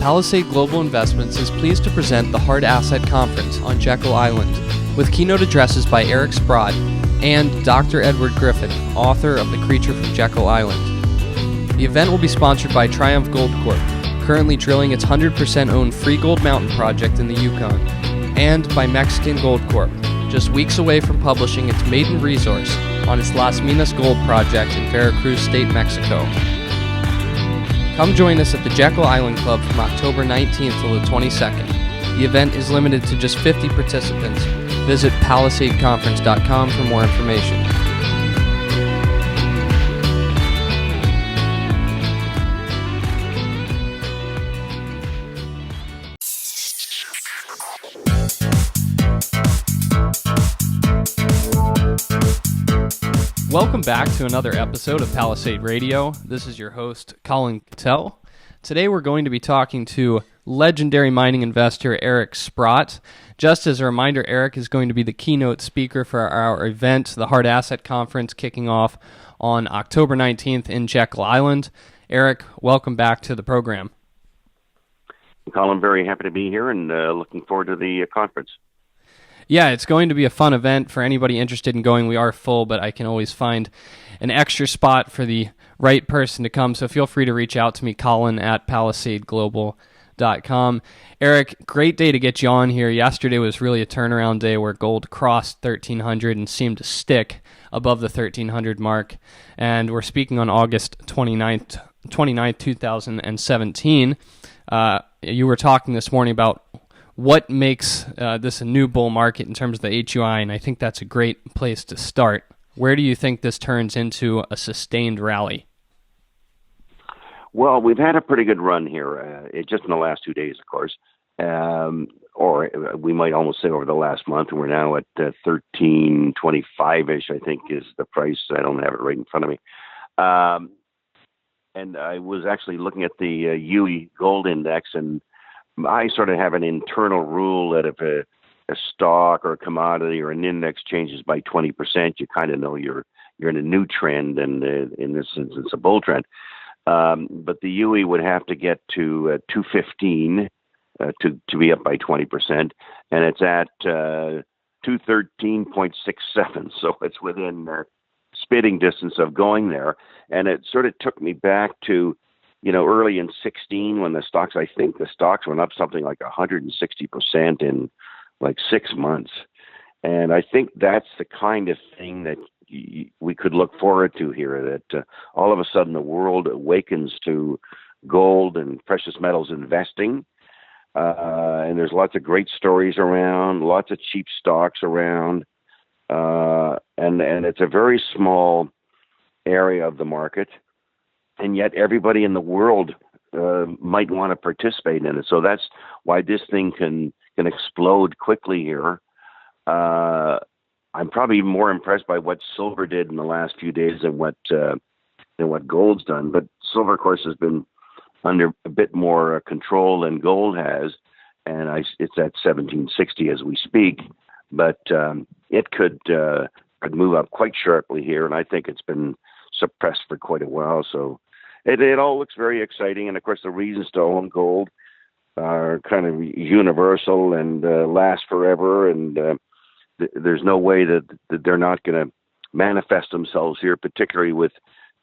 Palisade Global Investments is pleased to present the Hard Asset Conference on Jekyll Island, with keynote addresses by Eric Sprott and Dr. Edward Griffin, author of The Creature from Jekyll Island. The event will be sponsored by Triumph Gold Corp, currently drilling its 100% owned Free Gold Mountain project in the Yukon, and by Mexican Gold Corp, just weeks away from publishing its maiden resource on its Las Minas gold project in Veracruz State, Mexico. Come join us at the Jekyll Island Club from October 19th till the 22nd. The event is limited to just 50 participants. Visit palisadeconference.com for more information. Welcome back to another episode of Palisade Radio. This is your host, Colin Cattell. Today we're going to be talking to legendary mining investor Eric Sprott. Just as a reminder, Eric is going to be the keynote speaker for our event, the Hard Asset Conference, kicking off on October 19th in Jekyll Island. Eric, welcome back to the program. Colin, very happy to be here and looking forward to the conference. Yeah, it's going to be a fun event for anybody interested in going. We are full, but I can always find an extra spot for the right person to come. So feel free to reach out to me, Colin at palisadeglobal.com. Eric, great day to get you on here. Yesterday was really a turnaround day where gold crossed 1,300 and seemed to stick above the 1,300 mark. And we're speaking on August 29th 2017. You were talking this morning about what makes this a new bull market in terms of the HUI, and I think that's a great place to start. Where do you think this turns into a sustained rally? Well, we've had a pretty good run here, just in the last 2 days, of course, or we might almost say over the last month, and we're now at 1325-ish, I think, is the price. I don't have it right in front of me. And I was actually looking at the UE gold index, and I sort of have an internal rule that if a stock or a commodity or an index changes by 20%, you kind of know you're in a new trend, and in this instance, a bull trend. But the UE would have to get to 215 to be up by 20%, and it's at 213.67, so it's within spitting distance of going there. And it sort of took me back to early in 16 when the stocks went up something like 160% in like 6 months. And I think that's the kind of thing that we could look forward to here, that all of a sudden the world awakens to gold and precious metals investing. And there's lots of great stories around, lots of cheap stocks around. And it's a very small area of the market. And yet everybody in the world might want to participate in it. So that's why this thing can explode quickly here. I'm probably more impressed by what silver did in the last few days than what gold's done. But silver, of course, has been under a bit more control than gold has, and it's at 1760 as we speak. But it could move up quite sharply here, and I think it's been suppressed for quite a while. So it all looks very exciting. And of course, the reasons to own gold are kind of universal and last forever. And there's no way that they're not going to manifest themselves here, particularly with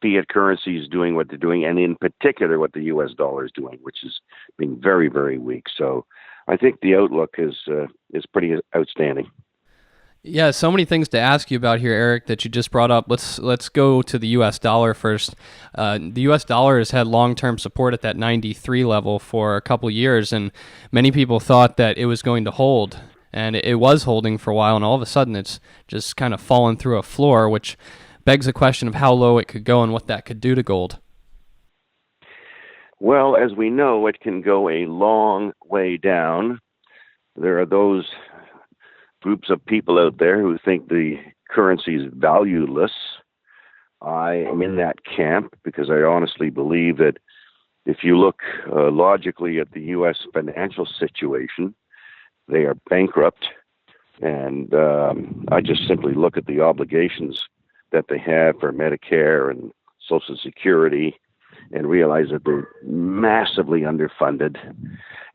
fiat currencies doing what they're doing, and in particular what the U.S. dollar is doing, which is being very, very weak. So I think the outlook is pretty outstanding. Yeah, so many things to ask you about here, Eric, that you just brought up. Let's go to the U.S. dollar first. The U.S. dollar has had long-term support at that 93 level for a couple years, and many people thought that it was going to hold, and it was holding for a while, and all of a sudden it's just kind of fallen through a floor, which begs the question of how low it could go and what that could do to gold. Well, as we know, it can go a long way down. There are those groups of people out there who think the currency is valueless. I am in that camp because I honestly believe that if you look logically at the U.S. financial situation, they are bankrupt. And I just simply look at the obligations that they have for Medicare and Social Security and realize that they're massively underfunded,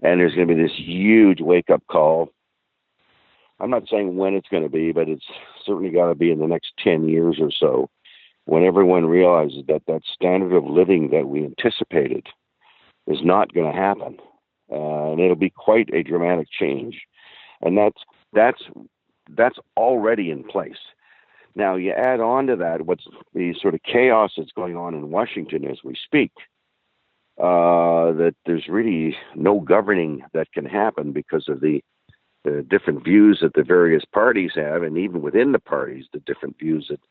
and there's going to be this huge wake-up call. I'm not saying when it's going to be, but it's certainly got to be in the next 10 years or so, when everyone realizes that that standard of living that we anticipated is not going to happen. And it'll be quite a dramatic change. And that's already in place. Now, you add on to that what's the sort of chaos that's going on in Washington as we speak, that there's really no governing that can happen because of the different views that the various parties have, and even within the parties, the different views that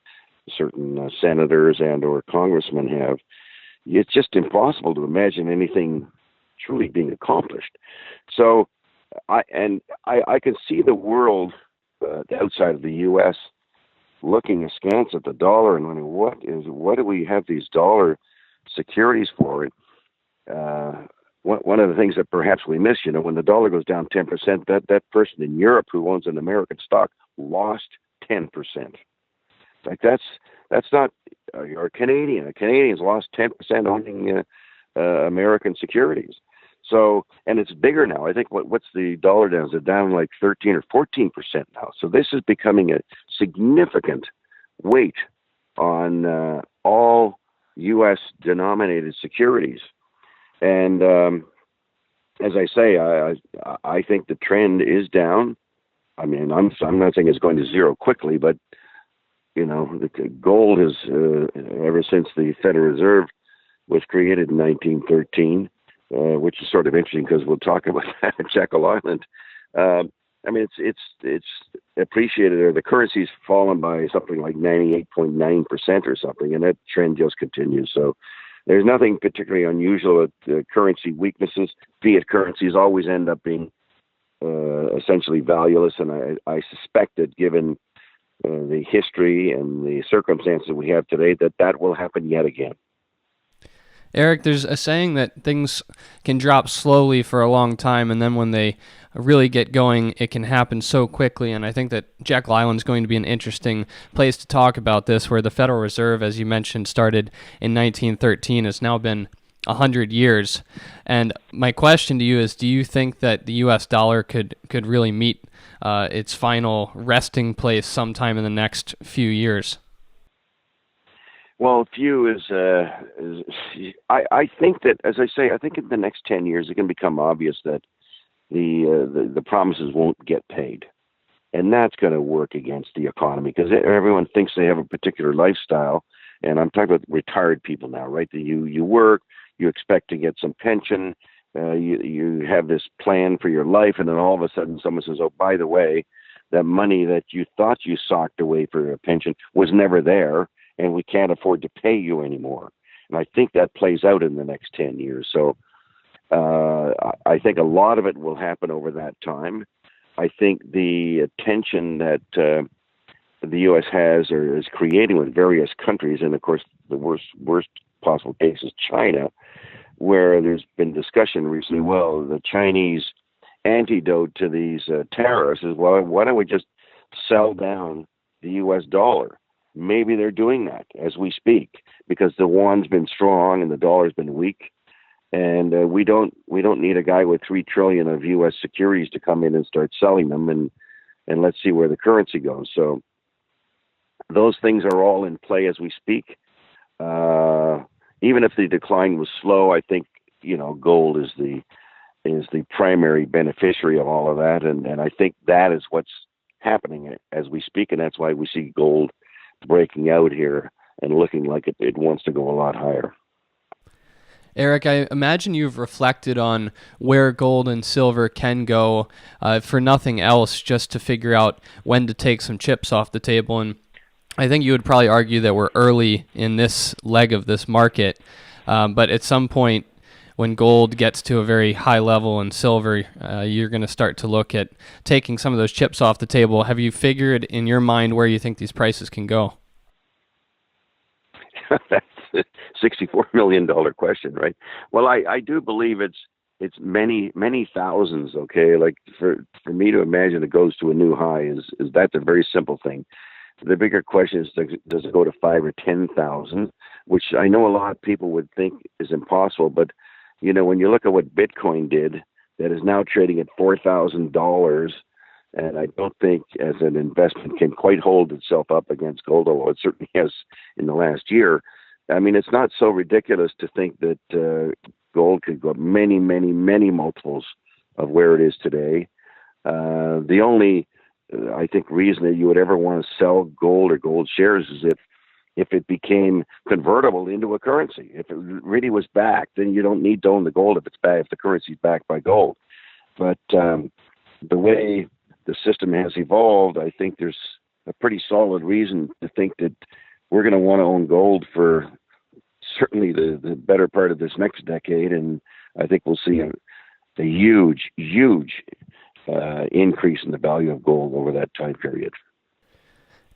certain senators and or congressmen have. It's just impossible to imagine anything truly being accomplished. So I can see the world outside of the U.S. looking askance at the dollar and wondering, what do we have these dollar securities for? One of the things that perhaps we miss, when the dollar goes down 10%, that person in Europe who owns an American stock lost 10%. Like that's not, or Canadian. Canadians lost 10% owning American securities. So, and it's bigger now. I think what's the dollar down? Is it down like 13 or 14% now? So this is becoming a significant weight on all U.S. denominated securities. And as I say, I think the trend is down. I mean, I'm not saying it's going to zero quickly, but the gold has ever since the Federal Reserve was created in 1913, which is sort of interesting because we'll talk about that at Jekyll Island. I mean, it's appreciated, or the currency's fallen by something like 98.9% or something, and that trend just continues. So there's nothing particularly unusual with currency weaknesses. Fiat currencies always end up being essentially valueless, and I suspect that given the history and the circumstances we have today, that will happen yet again. Eric, there's a saying that things can drop slowly for a long time, and then when they really get going, it can happen so quickly. And I think that Jekyll Island is going to be an interesting place to talk about this, where the Federal Reserve, as you mentioned, started in 1913, has now been 100 years. And my question to you is, do you think that the U.S. dollar could really meet its final resting place sometime in the next few years? Well, few is I think that, as I say, I think in the next 10 years it can become obvious that the promises won't get paid, and that's going to work against the economy because everyone thinks they have a particular lifestyle, and I'm talking about retired people now, right? That you work, you expect to get some pension, you have this plan for your life, and then all of a sudden someone says, oh, by the way, that money that you thought you socked away for a pension was never there, and we can't afford to pay you anymore. And I think that plays out in the next 10 years. So I think a lot of it will happen over that time. I think the tension that the U.S. has or is creating with various countries, and of course the worst possible case is China, where there's been discussion recently, well, the Chinese antidote to these tariffs is, well, why don't we just sell down the U.S. dollar? Maybe they're doing that as we speak because the yuan's been strong and the dollar's been weak, and we don't need a guy with $3 trillion of U.S. securities to come in and start selling them, and let's see where the currency goes. So those things are all in play as we speak. Even if the decline was slow, I think gold is the primary beneficiary of all of that, and I think that is what's happening as we speak, and that's why we see gold breaking out here and looking like it wants to go a lot higher. Eric, I imagine you've reflected on where gold and silver can go, for nothing else, just to figure out when to take some chips off the table. And I think you would probably argue that we're early in this leg of this market, but at some point when gold gets to a very high level and silver, you're going to start to look at taking some of those chips off the table. Have you figured in your mind where you think these prices can go? That's a $64 million question, right? Well, I do believe it's many thousands. Okay, like for me to imagine it goes to a new high is that's a very simple thing. The bigger question is, does it go to 5 or 10,000? Which I know a lot of people would think is impossible, but when you look at what Bitcoin did, that is now trading at $4,000, and I don't think as an investment can quite hold itself up against gold, although it certainly has in the last year. I mean, it's not so ridiculous to think that gold could go up many, many, many multiples of where it is today. The only, I think, reason that you would ever want to sell gold or gold shares is if it became convertible into a currency. If it really was backed, then you don't need to own the gold if it's back, if the currency is backed by gold. But the way the system has evolved, I think there's a pretty solid reason to think that we're going to want to own gold for certainly the better part of this next decade, and I think we'll see a huge, huge increase in the value of gold over that time period.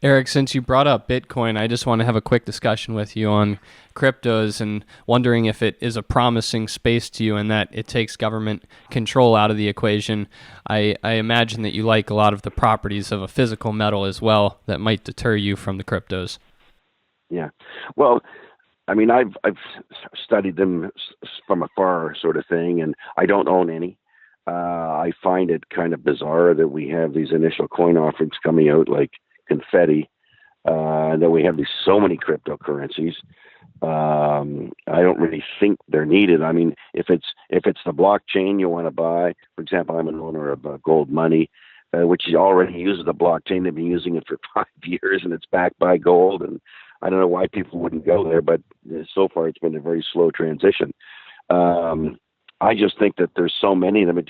Eric, since you brought up Bitcoin, I just want to have a quick discussion with you on cryptos and wondering if it is a promising space to you and that it takes government control out of the equation. I imagine that you like a lot of the properties of a physical metal as well that might deter you from the cryptos. Yeah. Well, I mean, I've studied them from afar, sort of thing, and I don't own any. I find it kind of bizarre that we have these initial coin offerings coming out like confetti, that we have so many cryptocurrencies. I don't really think they're needed. I mean, if it's the blockchain you want to buy, for example, I'm an owner of Gold Money, which already uses the blockchain. They've been using it for 5 years, and it's backed by gold. And I don't know why people wouldn't go there, but so far it's been a very slow transition. I just think that there's so many of them. It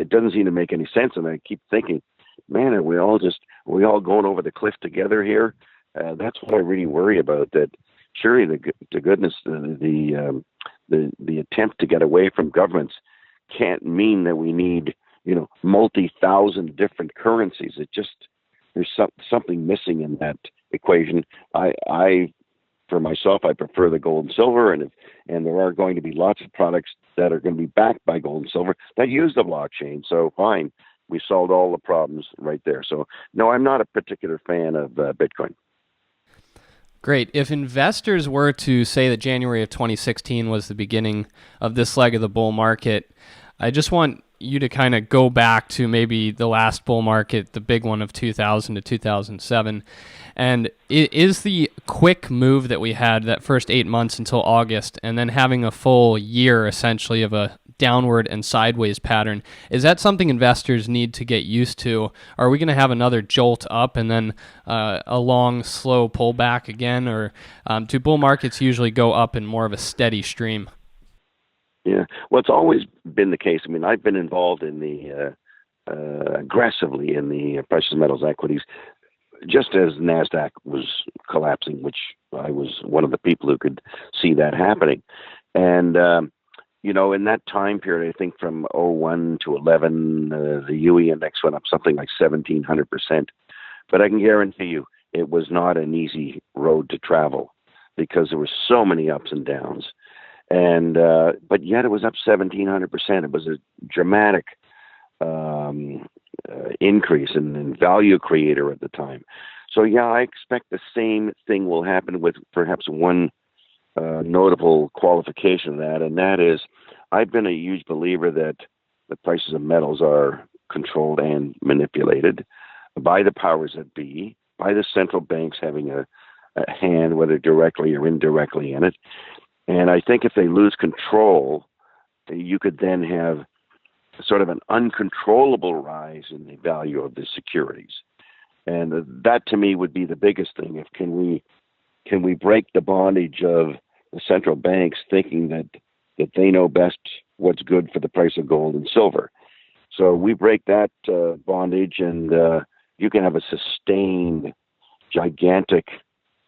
doesn't seem to make any sense. And I keep thinking, man, are we all going over the cliff together here? That's what I really worry about. That surely the goodness, the attempt to get away from governments can't mean that we need multi-thousand different currencies. There's something missing in that equation. I for myself, I prefer the gold and silver, and there are going to be lots of products that are going to be backed by gold and silver that use the blockchain. So fine, we solved all the problems right there. So no, I'm not a particular fan of Bitcoin. Great. If investors were to say that January of 2016 was the beginning of this leg of the bull market, I just want you to kind of go back to maybe the last bull market, the big one of 2000 to 2007. And is the quick move that we had that first 8 months until August and then having a full year essentially of a downward and sideways pattern, is that something investors need to get used to? Are we going to have another jolt up and then a long, slow pullback again? Or do bull markets usually go up in more of a steady stream? Yeah, well, it's always been the case. I mean, I've been involved in aggressively in the precious metals equities, just as NASDAQ was collapsing, which I was one of the people who could see that happening. And, in that time period, I think from 01 to 11, the UE index went up something like 1,700%. But I can guarantee you it was not an easy road to travel because there were so many ups and downs. And but yet it was up 1,700%. It was a dramatic increase in value creator at the time. So yeah, I expect the same thing will happen with perhaps one notable qualification of that, and that is I've been a huge believer that the prices of metals are controlled and manipulated by the powers that be, by the central banks having a hand, whether directly or indirectly in it. And I think if they lose control, you could then have sort of an uncontrollable rise in the value of the securities. And that to me would be the biggest thing. If can we break the bondage of the central banks thinking that they know best what's good for the price of gold and silver. So we break that bondage, and you can have a sustained, gigantic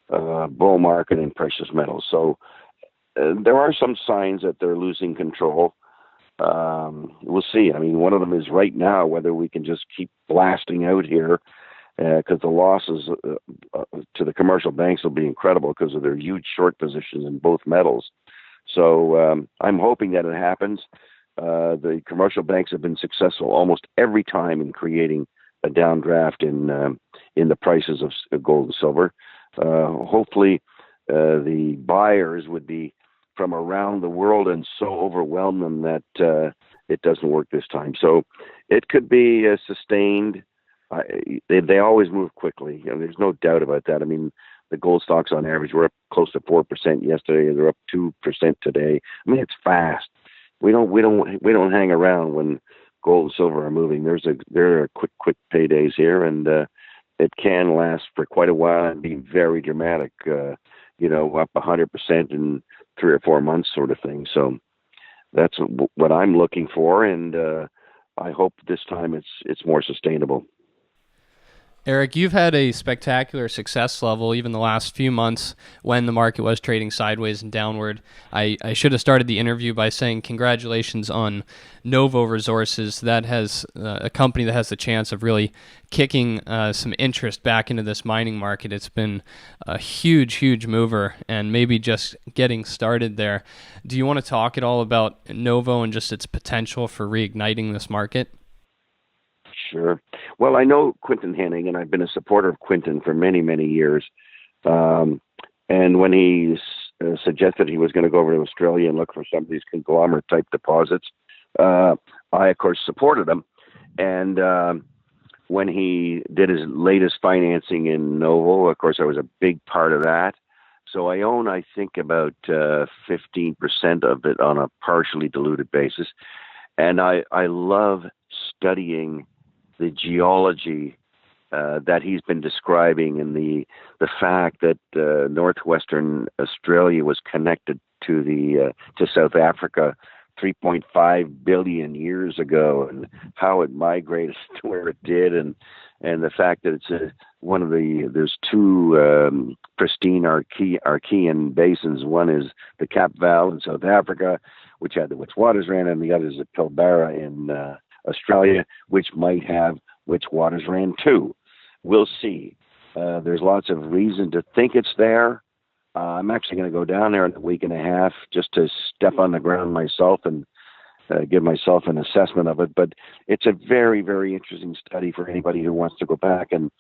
bull market in precious metals. So there are some signs that they're losing control. We'll see. I mean, one of them is right now whether we can just keep blasting out here, because the losses to the commercial banks will be incredible because of their huge short positions in both metals. So I'm hoping that it happens. The commercial banks have been successful almost every time in creating a downdraft in the prices of gold and silver. Hopefully, the buyers would be from around the world and so overwhelm them that it doesn't work this time. So it could be sustained. They always move quickly. There's no doubt about that. I mean, the gold stocks on average were up close to 4% yesterday. They're up 2% today. I mean, it's fast. We don't hang around when gold and silver are moving. There are quick paydays here, and it can last for quite a while and be very dramatic. Up 100% in 3 or 4 months, sort of thing. So that's what I'm looking for, and I hope this time it's more sustainable. Eric, you've had a spectacular success level even the last few months when the market was trading sideways and downward. I should have started the interview by saying congratulations on Novo Resources. That has a company that has the chance of really kicking some interest back into this mining market. It's been a huge mover and maybe just getting started there. Do you want to talk at all about Novo and just its potential for reigniting this market? Sure. Well, I know Quinton Henning, and I've been a supporter of Quinton for many, many years. And when he suggested he was going to go over to Australia and look for some of these conglomerate-type deposits, I, of course, supported him. And when he did his latest financing in Novo, of course, I was a big part of that. So I own, I think, about 15% of it on a partially diluted basis. And I love studying the geology that he's been describing, and the fact that northwestern Australia was connected to South Africa 3.5 billion years ago, and how it migrated to where it did, and the fact that it's there's two pristine Archean basins. One is the Kapval in South Africa, which had the Witwatersrand, and the other is the Pilbara in Australia, which might have Witwatersrand too. We'll see. There's lots of reason to think it's there. I'm actually going to go down there in a week and a half just to step on the ground myself and give myself an assessment of it. But it's a very, very interesting study for anybody who wants to go back and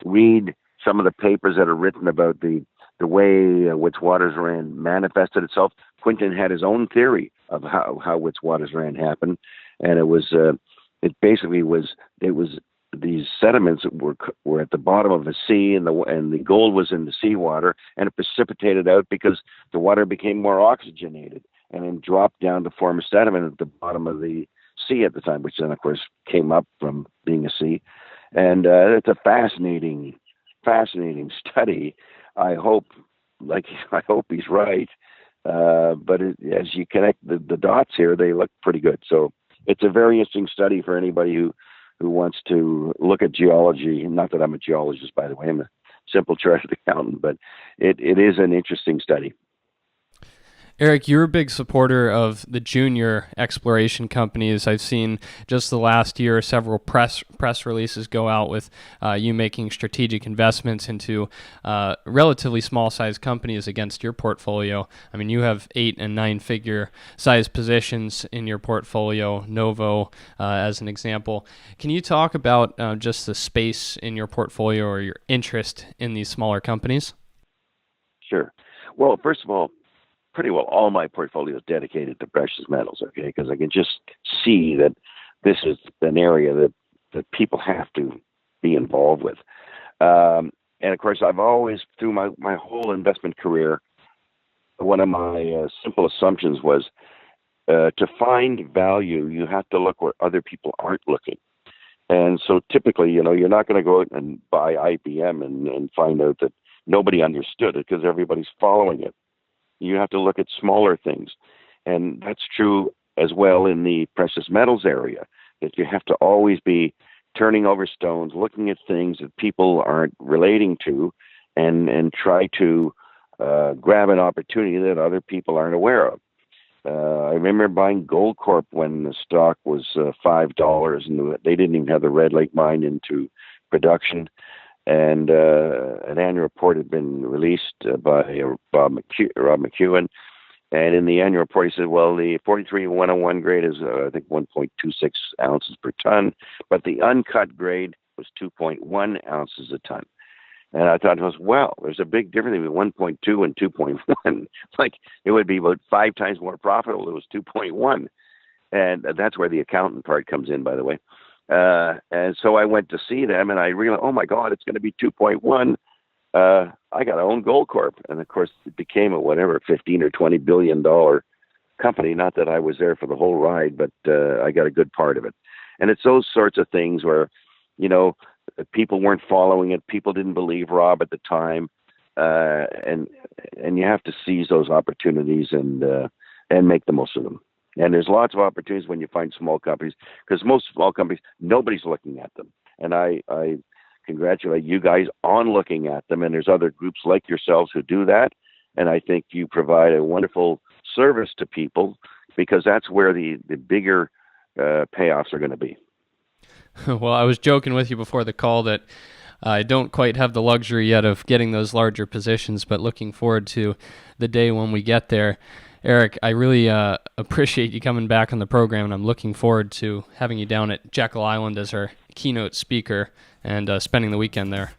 read some of the papers that are written about the way Witwatersrand manifested itself. Quinton had his own theory of how Witwatersrand happened, and it basically was these sediments were at the bottom of the sea, and the gold was in the seawater, and it precipitated out because the water became more oxygenated and then dropped down to form a sediment at the bottom of the sea at the time, which then of course came up from being a sea. And it's a fascinating study. I hope he's right, but as you connect the dots here, they look pretty good. So it's a very interesting study for anybody who wants to look at geology. Not that I'm a geologist, by the way. I'm a simple chartered accountant, but it is an interesting study. Eric, you're a big supporter of the junior exploration companies. I've seen just the last year several press releases go out with you making strategic investments into relatively small-sized companies against your portfolio. I mean, you have 8- and 9-figure size positions in your portfolio, Novo as an example. Can you talk about just the space in your portfolio or your interest in these smaller companies? Sure. Well, first of all, pretty well all my portfolio is dedicated to precious metals, okay? Because I can just see that this is an area that people have to be involved with. And of course, I've always, through my whole investment career, one of my simple assumptions was to find value, you have to look where other people aren't looking. And so typically, you're not going to go out and buy IBM and find out that nobody understood it because everybody's following it. You have to look at smaller things. And that's true as well in the precious metals area, that you have to always be turning over stones, looking at things that people aren't relating to, and try to grab an opportunity that other people aren't aware of. I remember buying Goldcorp when the stock was $5, and they didn't even have the Red Lake mine into production. And an annual report had been released by Rob McEwen, And in the annual report, he said, well, the 43-101 grade is, I think, 1.26 ounces per ton, but the uncut grade was 2.1 ounces a ton. And I thought, well, there's a big difference between 1.2 and 2.1. Like, it would be about 5 times more profitable. It was 2.1. And that's where the accountant part comes in, by the way. And so I went to see them, and I realized, oh, my God, it's going to be 2.1. I got to own Gold Corp. And, of course, it became a whatever, $15 or $20 billion company. Not that I was there for the whole ride, but I got a good part of it. And it's those sorts of things where, you know, people weren't following it. People didn't believe Rob at the time. And you have to seize those opportunities and make the most of them. And there's lots of opportunities when you find small companies, because most small companies, nobody's looking at them. And I congratulate you guys on looking at them. And there's other groups like yourselves who do that. And I think you provide a wonderful service to people, because that's where the bigger payoffs are going to be. Well, I was joking with you before the call that I don't quite have the luxury yet of getting those larger positions, but looking forward to the day when we get there. Eric, I really appreciate you coming back on the program, and I'm looking forward to having you down at Jekyll Island as our keynote speaker and spending the weekend there.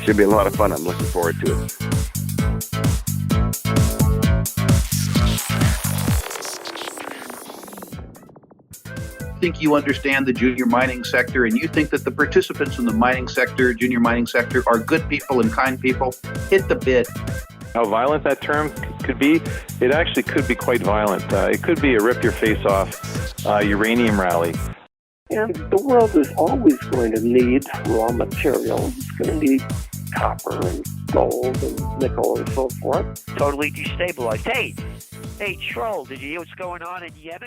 Should be a lot of fun. I'm looking forward to it. Think you understand the junior mining sector, and you think that the participants in the mining sector, junior mining sector, are good people and kind people, hit the bid. How violent that term could be, it actually could be quite violent. It could be a rip-your-face-off uranium rally. And the world is always going to need raw materials. It's going to need copper and gold and nickel and so forth. Totally destabilized. Hey, Troll, did you hear what's going on in Yemen?